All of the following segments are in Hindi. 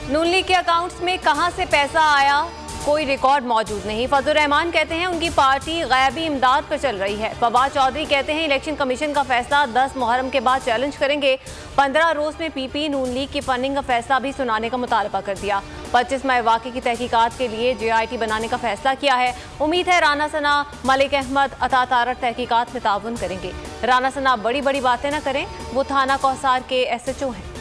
नून लीग के अकाउंट्स में कहां से पैसा आया, कोई रिकॉर्ड मौजूद नहीं। फजल रहमान कहते हैं उनकी पार्टी गैबी इमदाद पर चल रही है। फवाद चौधरी कहते हैं इलेक्शन कमीशन का फैसला 10 मुहर्रम के बाद चैलेंज करेंगे। 15 रोज में पीपी नून लीग की फंडिंग का फैसला भी सुनाने का मुतालबा कर दिया। 25 मई वाक़े की तहकीकात के लिए JIT बनाने का फैसला किया है। उम्मीद है राना सना, मलिक अहमद, अता तारक तहकीकात में ताउन करेंगे। राना सना बड़ी बड़ी बातें न करें, वो थाना कौसार के SHO हैं।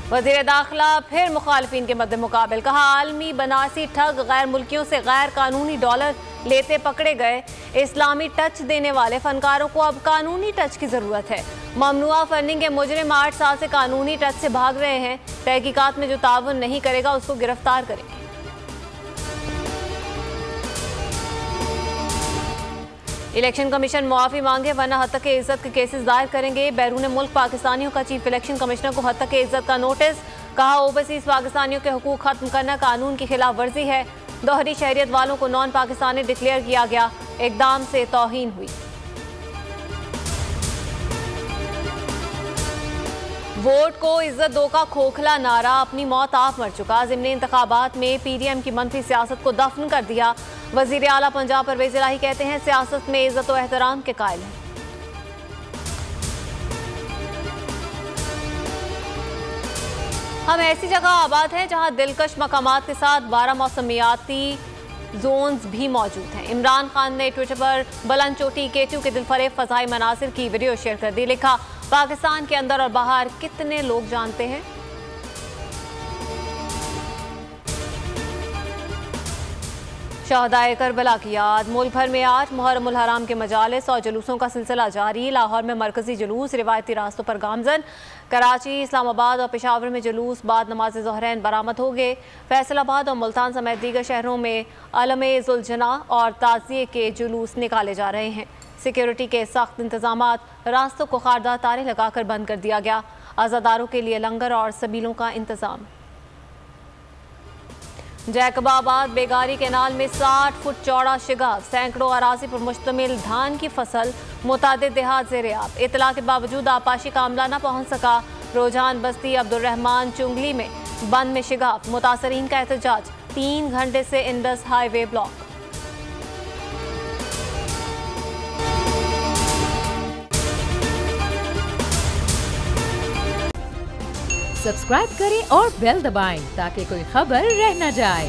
वज़ीर दाखिला फिर मुखालिफिन के मद्दे मुकाबिल, कहा आलमी बनासी ठग गैर मुल्कियों से गैर कानूनी डॉलर लेते पकड़े गए। इस्लामी टच देने वाले फनकारों को अब कानूनी टच की जरूरत है। ममनुआ फंडिंग के मुजरिम 8 साल से कानूनी टच से भाग रहे हैं। तहकीकात में जो ताउन नहीं करेगा उसको गिरफ्तार करेंगे। इलेक्शन कमीशन मुआफी मांगे वरना हद तक इज्जत के केसेस दायर करेंगे। बैरून मुल्क पाकिस्तानियों का चीफ इलेक्शन कमिश्नर को हद तक इज्जत का नोटिस। कहा ओवरसीज पाकिस्तानियों के हुकूक खत्म करना कानून की खिलाफ वर्जी है। दोहरी शहरियत वालों को नॉन पाकिस्तानी डिक्लेयर किया गया, इकदाम से तौहीन हुई। वोट को इज्जत दो का खोखला नारा अपनी मौत आप मर चुका। ज़िमनी इंतखाबात में PDM की मंफी सियासत को दफन कर दिया। वजीर आला पंजाब परवेज इलाही कहते हैं सियासत में इज्जत और एहतराम के कायल हैं। हम ऐसी जगह आबाद हैं जहां दिलकश मकामात के साथ 12 मौसमियाती जोन्स भी मौजूद हैं। इमरान खान ने ट्विटर पर बुलंद चोटी K2 के दिलफरेब फजाई मनासिर की वीडियो शेयर कर दी। लिखा पाकिस्तान के अंदर और बाहर कितने लोग जानते हैं। शहदाए करबला की याद। मुल्क भर में आज मुहर्रम उल हराम के मजालिस और जुलूसों का सिलसिला जारी। लाहौर में मरकजी जुलूस रिवायती रास्तों पर गामजन। कराची, इस्लामाबाद और पेशावर में जुलूस बाद नमाज ज़ोहरैन बरामद हो गए। फैसलाबाद और मुल्तान समेत दीगर शहरों में अलमे ज़ुलजना और ताज़िए के जुलूस निकाले जा रहे हैं। सिक्योरिटी के सख्त इंतजामात, रास्तों को खारदार तारे लगाकर बंद कर दिया गया। आज़ादारों के लिए लंगर और सबीलों का इंतजाम। जैकबाबाद बेगारी कैनाल में 60 फुट चौड़ा शिगाफ, सैकड़ों अराजी पर मुश्तमिल धान की फसल, मुतादिद देहात ज़ेर-ए-आब। इतला के बावजूद आपाशी का अमला न पहुंच सका। रोजान बस्ती अब्दुर्रहमान चुंगली में बंद में शिगाफ, मुतासरीन का एहतजाज। 3 घंटे से इंडस हाईवे ब्लॉक। सब्सक्राइब करें और बेल दबाएं ताकि कोई खबर रह न जाए।